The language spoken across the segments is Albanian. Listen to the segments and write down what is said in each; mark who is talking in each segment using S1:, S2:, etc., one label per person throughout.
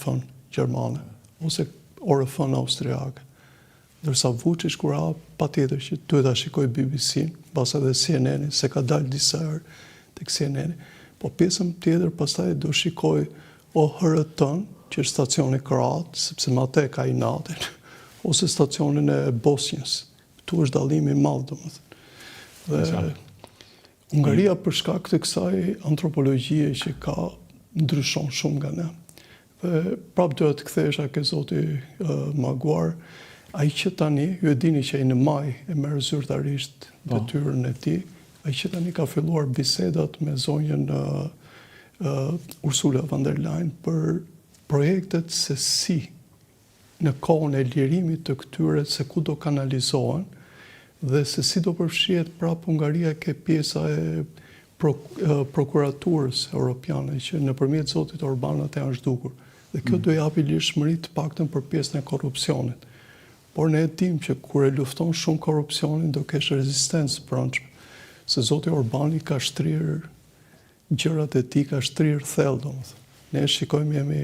S1: orëfën gjermane, ose orëfën austriake. Ndërsa Vučić kur ha patjetër që duhet ta shikoj BBC-n, pas edhe CNN-in, se ka dalë disa herë tek CNN-i. Po pjesën tjetër pastaj do shikoj o HRT-n, që është stacioni Kroat, sepse më atë ka i natin, ose stacionin e Bosnjës. Ktu është dallimi i madh, domethënë. Dhe Hungaria për shkak të kësaj antropologjie që ka ndryshon shumë nga ne. Dhe prapë duhet të kthehesha ke zoti Maguar, ai që tani, ju e dini që ai në maj e merr zyrtarisht detyrën e tij, ai që tani ka filluar bisedat me zonjën Ursula von der Leyen për projektet se si në kohën e lirimit të këtyre se ku do kanalizohen dhe se si do përfshihet prapë Hungaria ke pjesa e prokuraturës europiane që nëpërmjet zotit Orban atë janë zhdukur. Dhe kjo do japi lirshmëri të paktën për pjesën e korrupsionit. Por ne e dim që kur e lufton shumë korrupsionin do kesh rezistencë brendshme. Se zoti Orbani ka shtrirë gjërat e tij, ka shtrirë thellë, domethënë. Ne shikojmë jemi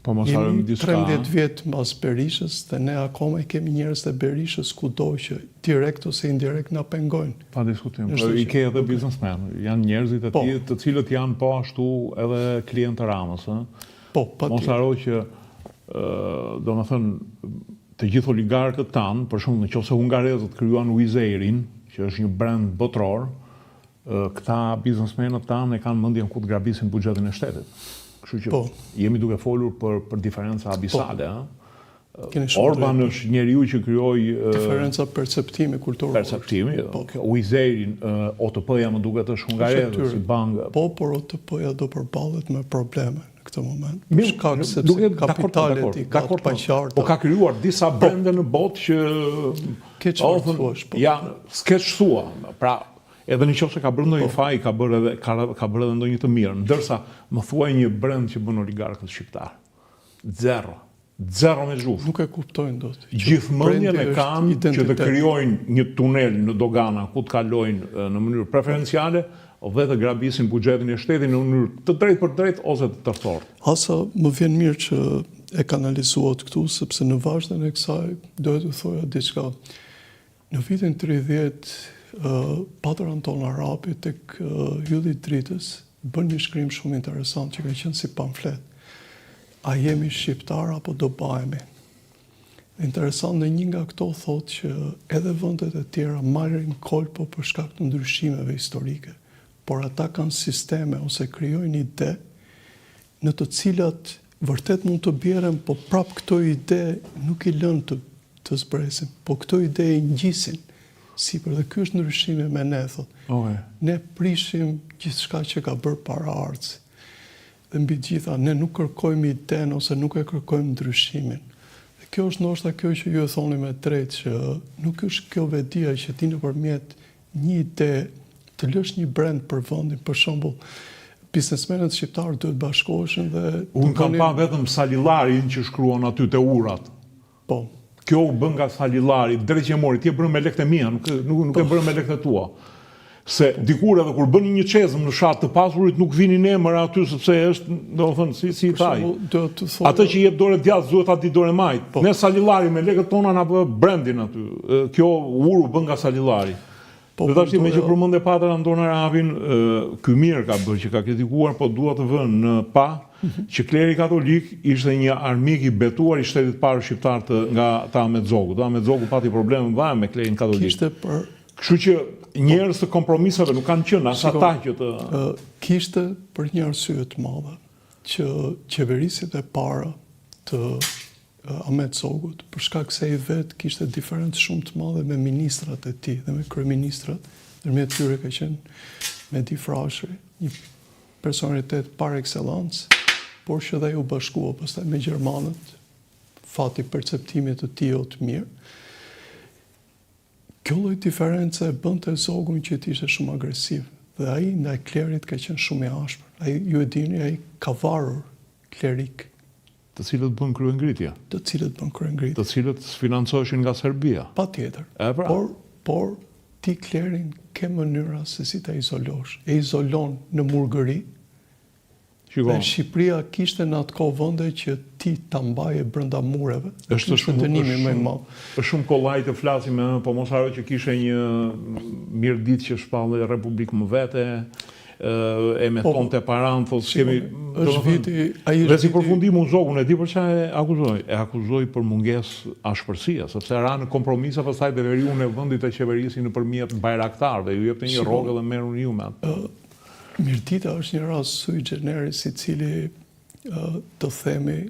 S1: 13 vjet mbas Berishës dhe ne akoma i kemi njerëz të Berishës kudo që direkt ose indirekt na pengojnë.
S2: Pa diskutim. I ke edhe biznesmen, janë njerëzit e tij të cilët janë po ashtu edhe klientë të Ramës, ëh.
S1: Po,
S2: mos haro që domethënë të gjithë oligarkët tanë, për shumë nëse hungarezët krijuan Wizz Airin, që është një brand botror, këta biznesmenët tanë e kanë mendjen ku të grabisin buxhetin e shtetit. Kështu që jemi duke folur për diferenca abisale. Orban është njeriu që krijoi
S1: diferenca perceptimi kulturor.
S2: Perceptimi. Wizz Airin, OTP-ja më duket është hungareze si bankë.
S1: Po, por OTP-ja do përballet me probleme në këtë moment. Për shkak se kapitalet i ka të paqarta.
S2: Po ka krijuar disa brende në botë që janë skeç thua. Pra, edhe nëse ka bërë ndonjë faj, ka bërë edhe ndonjë të mirë. Ndërsa më thuaj një brend që bën oligarkët shqiptar. Zero me zhuf.
S1: Nuk e kuptojnë dot.
S2: Gjithmonë e kanë që të krijojnë një tunel në dogana ku të kalojnë në mënyrë preferenciale dhe të grabisin buxhetin e shtetit në mënyrë të drejtë për drejtë ose të tërthorë.
S1: Asa më vjen mirë që e kanalizuat këtu, sepse në vazhdim e kësaj dohet të thoja diçka. Në vitin 30, Patër Anton Arapi tek Hylli i Dritës bën një shkrim shumë interesant që ka qenë si pamflet. A jemi shqiptar apo do bëhemi? Interesant në një nga këto thotë që edhe vendet e tjera marrin kolpo për shkak të ndryshimeve historike, por ata kanë sisteme ose krijojnë ide në të cilat vërtet mund të bjerën, po prap këto ide nuk i lënë të zbresin, po këto ide i ngjisin sipër dhe ky është ndryshimi me ne, thotë. Ne prishim gjithçka që ka bërë para ardhës. Dhe mbi gjitha, ne nuk kërkojmë iden ose nuk e kërkojmë ndryshimin. Dhe kjo është ndoshta kjo që ju e thoni me drejtë, që nuk është kjo vedia që ti nëpërmjet një ide të lësh një brand për vendin, për shembull, biznesmenët shqiptarë duhet bashkoheshin dhe
S2: unë kam pa vetëm Salillarin që shkruan aty te urat.
S1: Po.
S2: Kjo u bën nga Salillari, drejt që mori, ti e bën me lekët e mia, nuk e bën me lekët e tua. Se dikur edhe kur bëni një çezëm në fshat të pasurit nuk vinin emër aty sepse është, domethënë, si i thaj. Atë që jep dorë djathtë duhet ta di dorë majt. Ne Salillari me lekët tona na bë brandin aty. Kjo uru bën nga Salillari. Dhe tash me që përmendë Patër Anton Arapin, ky mirë ka bërë që ka kritikuar, po dua të vënë në pa që kleri katolik ishte një armik i betuar i shtetit parë shqiptar nga Ahmet Zogu. Ahmet Zogu pati probleme më dhaja me klerin katolik. Kështu që njerëz të kompromisave nuk kanë qenë, as ata që të
S1: kishte për një arsye të madhe që qeverisit e para të Ahmet Zogut, për shkak se i vetë kishte diferencë shumë të madhe me ministrat e tij dhe me kryeministrat, ndërmjet tyre ka qenë Mehdi Frashëri, një personalitet par excellence, por që dhe u bashkua pastaj me gjermanët, fati perceptimit të tij të mirë. Kjo lloj diferencë e bënte Zogun që të ishte shumë agresiv, dhe ai ndaj klerit ka qenë shumë i ashpër. Ai, ju e dini, ai ka varur klerik.
S2: Të cilët bën kryengritje.
S1: Të cilët bën kryengritje.
S2: Të cilët financoheshin nga Serbia.
S1: Patjetër. Por ti klerin ke mënyra se si ta izolosh. E izolon në murgëri, Dhe Shqipëria kishte në atë kohë vende që ti ta mbaje brenda mureve.
S2: Është
S1: dënimi më i madh.
S2: Është shumë kollaj të flasim, po mos haro që kishe një mirëditë që shpallë Republikë më vete, e me tonë të paran, thotë kemi...
S1: është viti...
S2: Dhe si përfundim unë zogun, e di për çfarë e akuzoj? E akuzoj për mungesë ashpërsia, sepse ra në kompromisa pastaj dhe veriun e vendit të qeverisë nëpërmjet bajraktarëve, ju jepte një rrogë dhe merruni ju me atë.
S1: Mirëdita është një rast sui generis i cili të themi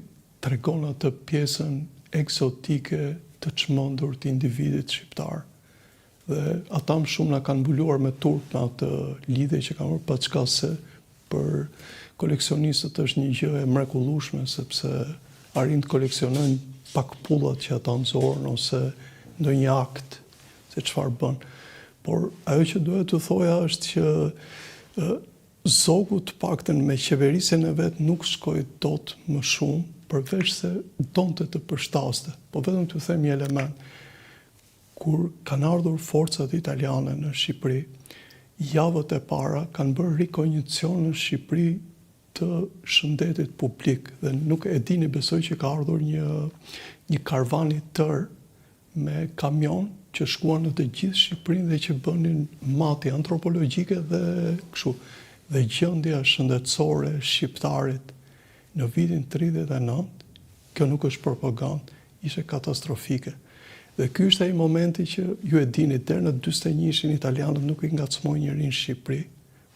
S1: tregon atë pjesën eksotike të çmendur të individit shqiptar. Dhe ata më shumë na kanë mbuluar me turp në atë lidhje që kanë pa çka se për koleksionistët është një gjë e mrekullueshme sepse arrin të koleksionojnë pak pullat që ata nxorën ose ndonjë akt se çfarë bën. Por ajo që duhet të thoja është që Zogu të paktën me qeverisjen e vet nuk shkoi dot më shumë, përveç se donte të përshtaste. Po vetëm t'ju them një element. Kur kanë ardhur forcat italiane në Shqipëri, javët e para kanë bërë rikonjicion në Shqipëri të shëndetit publik dhe nuk e dini, besoj që ka ardhur një karvan i tërë me kamion që shkuan në të gjithë Shqipërinë dhe që bënin matje antropologjike dhe kështu. Dhe gjendja shëndetësore shqiptarit në vitin 39, kjo nuk është propagandë, ishte katastrofike. Dhe ky është ai momenti që ju e dini, deri në 41-shin italianët nuk i ngacmojnë njërin në Shqipëri,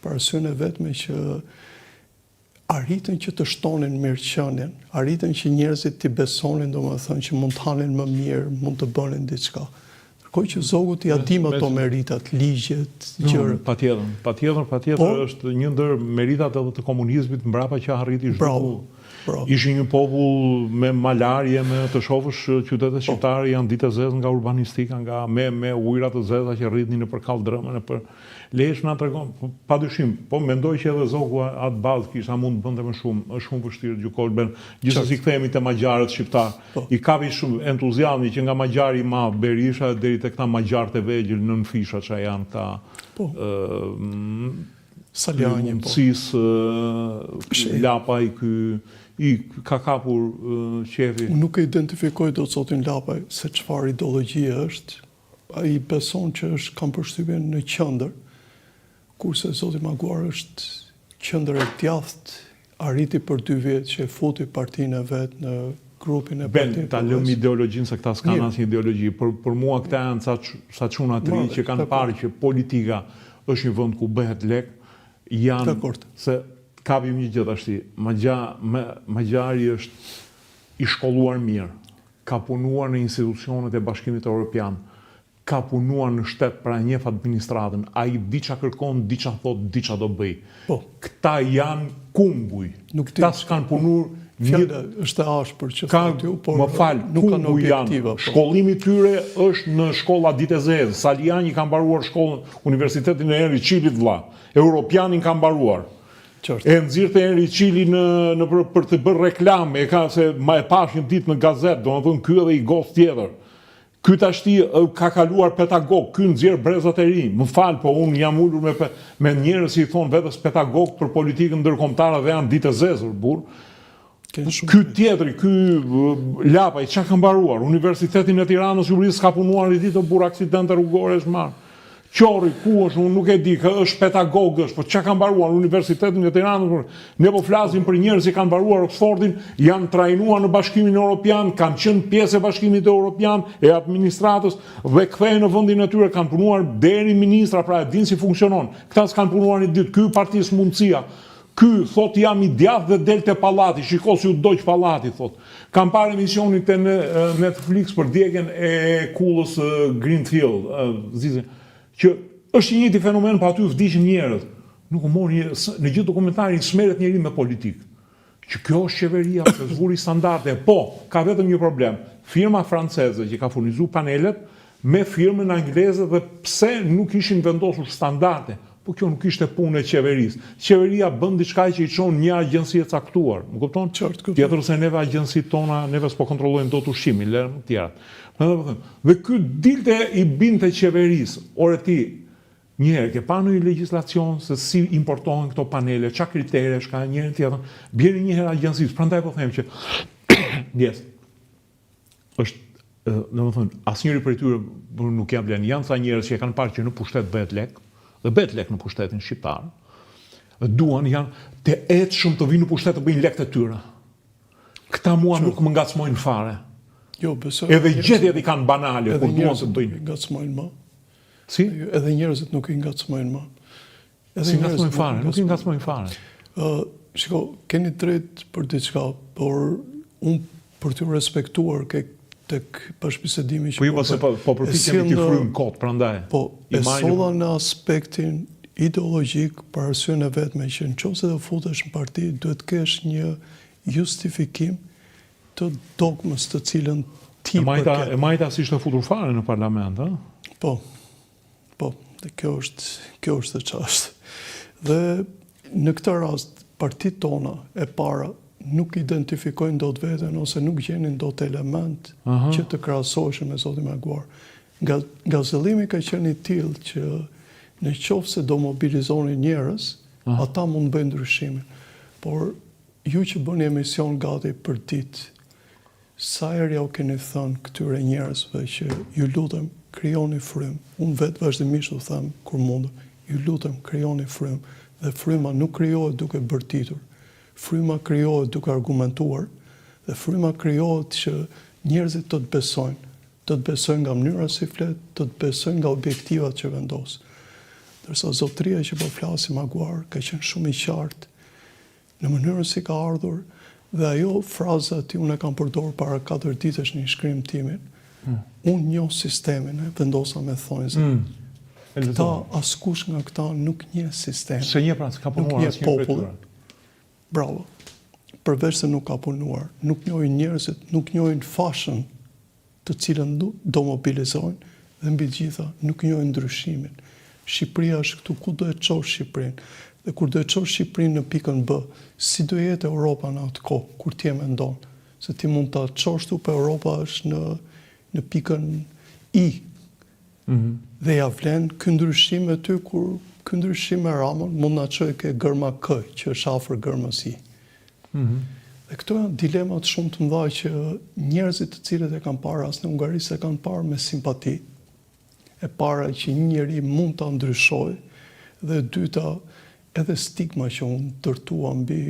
S1: për arsyen e vetme që arritën që të shtonin mirëqenien, arritën që njerëzit t'i besonin, domethënë që mund të hanin më mirë, mund të bënin diçka. Kërkoj që Zogu t'i adim ato meritat, ligjet, gjërët.
S2: Patjetër është një ndër meritat edhe të komunizmit mbrapa që arriti zhvillu. Ishin një popull me malarje, me të shohësh qytetet shqiptare janë ditë zezë nga urbanistika, nga me ujëra të zeza që rritnin nëpër kaldrëmën, nëpër lesh na tregon, padyshim, po mendoj që edhe Zogu atë bazë kisha mund të bënte më shumë, është shumë vështirë gjykoj ben. Gjithsesi kthehemi te magjarët shqiptar. I kapi shumë entuziazmi që nga magjari i madh Berisha deri te këta magjarët e vegjël nën fisha që janë këta
S1: Saliani,
S2: Lapaj, i ka kapur qefi.
S1: Nuk e identifikoj do të zotin Lapaj se çfarë ideologjie është. Ai beson që kam përshtypjen në qendër, kurse zoti Maguar është qendër e djathtë, arriti për 2 vjet që e futi partinë e vet në grupin e
S2: partitë. Ta lëm ideologjinë se këta s'kan asnjë ideologji. Për mua këta janë sa çuna të rinj që kanë parë që politika është një vend ku bëhet lek, janë se kapim një gjë tash. Magjari është i shkolluar mirë, ka punuar në institucionet e Bashkimit Evropian, ka punuar në shtet pra njeh administratën, ai di çka kërkon, di çka thot, di çka do bëj. Këta janë kumbuj. Këta s'kan punuar.
S1: Fjala është e ashpër që thotë ju, por
S2: nuk kanë objektiva. Shkollimi i tyre është në shkolla ditë e zezë. Saliani ka mbaruar shkollën, Universitetin e Henri Çilit vlla. Europianin ka mbaruar. E nxirrte Henri Çili për të bërë reklamë, e ka se ma e pash një ditë në gazetë, domethënë ky edhe i gos tjetër. Ky tashti ka kaluar pedagog, ky nxjerr brezat e rinj. Më fal, po unë jam ulur me njerëz që i thon vetes pedagog për politikën ndërkombëtare dhe janë ditë e zezur, burr. Ky tjetri, ky Lapaj, çka ka mbaruar? Universitetin e Tiranës juristë ka punuar një ditë burr, aksidente rrugore është marr. Qorri ku është, unë nuk e di, është pedagog është, po çka ka mbaruar Universitetin e Tiranës? Ne po flasim për njerëz që kanë mbaruar Oxfordin, janë trajnuar në Bashkimin Evropian, kanë qenë pjesë e Bashkimit Evropian, e administratës dhe kthehen në vendin e tyre, kanë punuar deri ministra, pra e dinë si funksionon. Këta s'kan punuar një ditë, ky partisë mundësia. Ky thot jam i djathtë dhe del te pallati, shiko si u doq pallati, thot. Kam parë emisionin te Netflix për djegjen e kullës Greenfield, që është një njëjti fenomen, pa aty vdiqën njerëz. Nuk u mori në gjithë dokumentarin smeret njëri me politikë. Që kjo është qeveria, që zvuri standarde. Po, ka vetëm një problem. Firma franceze që ka furnizuar panelet me firmën angleze dhe pse nuk ishin vendosur standarde. Po kjo nuk ishte punë e qeverisë. Qeveria bën diçka që i çon një agjenci e caktuar. Më kupton? Tjetër se neve agjencitë tona, neve s'po kontrollojmë dot ushqimin, lërë të tjera. Dhe ky dilte i binte qeverisë. Ore ti, Një herë ke pa në një legjislacion se si importohen këto panele, çka kriteresh ka njërin tjetër, bjerë një herë agjencisë. Prandaj po them që yes. Është domethënë asnjëri prej tyre nuk jam blen. Janë sa njerëz që e kanë parë që në pushtet bëhet lek, dhe bëhet lek në pushtetin shqiptar. Dhe duan janë të etshëm të vinë në pushtet të bëjnë lek të tyre. Këta mua nuk më ngacmojnë fare.
S1: Jo, besoj.
S2: Edhe gjetjet i kanë banale kur duan të bëjnë.
S1: Ngacmojnë më.
S2: Si?
S1: Edhe njerëzit nuk i ngacmojnë më.
S2: Si ngacmojnë fare, nuk i ngacmojnë fare.
S1: Shiko, keni drejt për diçka, por unë për të respektuar tek bashkëbisedimi që
S2: po ju po përpiqemi të frym kot, prandaj.
S1: Po, e solla në aspektin ideologjik për arsyen e vetme që nëse do futesh në parti, duhet të kesh një justifikim të dogmës të cilën ti
S2: përket. E majta si ishte futur fare në parlament, a?
S1: Po, dhe kjo është e çast. Dhe në këtë rast, partitë tona e para nuk identifikojnë dot veten ose nuk gjenin dot element që të krahasoheshin me Zotin Maguar. Nga zëllimi ka qenë i tillë që në qoftë se do mobilizonin njerëz, ata mund të bëjnë ndryshimin. Por ju që bëni emision gati për ditë, sa herë ja u keni thënë këtyre njerëzve që ju lutem krijoni frym. Unë vetë vazhdimisht u them kur mundem, ju lutem krijoni frym. Dhe fryma nuk krijohet duke bërtitur. Fryma krijohet duke argumentuar dhe fryma krijohet që njerëzit të të besojnë nga mënyra si flet, të besojnë nga objektivat që vendos. Ndërsa zotëria që po flasi Maguar ka qenë shumë i qartë në mënyrën si ka ardhur dhe ajo fraza që unë e kam përdorur para 4 ditësh në shkrim timin, unë njoh sistemin, vendosa me thonjze. Këta, askush nga këta nuk njeh sistem.
S2: Se një pra, s'ka punuar asnjë popull.
S1: Bravo. Përveç se nuk ka punuar, nuk njohin njerëzit, nuk njohin fashën të cilën do mobilizojnë dhe mbi gjitha nuk njohin ndryshimin. Shqipëria është këtu, ku do e çosh Shqipërinë? Dhe kur do e çosh Shqipërinë në pikën B, si do jetë Europa në atë kohë kur ti e mendon? Se ti mund ta çosh tu, për Europa është në pikën I. Dhe ja vlen ky ndryshim me ty kur ky ndryshim me Ramën mund na çojë ke gërma K, që është afër gërmës I. Dhe këto janë dilemat shumë të mëdha që njerëzit të cilët e kanë parë as në Ungari se kanë parë me simpati. E para që një njeri mund ta ndryshojë dhe e dyta edhe stigma që unë dërtua mbi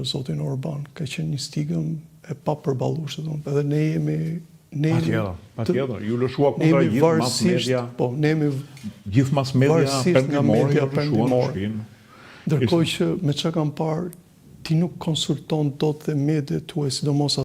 S1: zotin Orban ka qenë një stigëm e papërballueshme, edhe ne jemi
S2: Patjetër, ju lëshua kundra gjithë mas media.
S1: Po, ne jemi
S2: gjithë mas media perëndimore.
S1: Ndërkohë që me çka kam parë, ti nuk konsulton dot dhe mediat tuaj, sidomos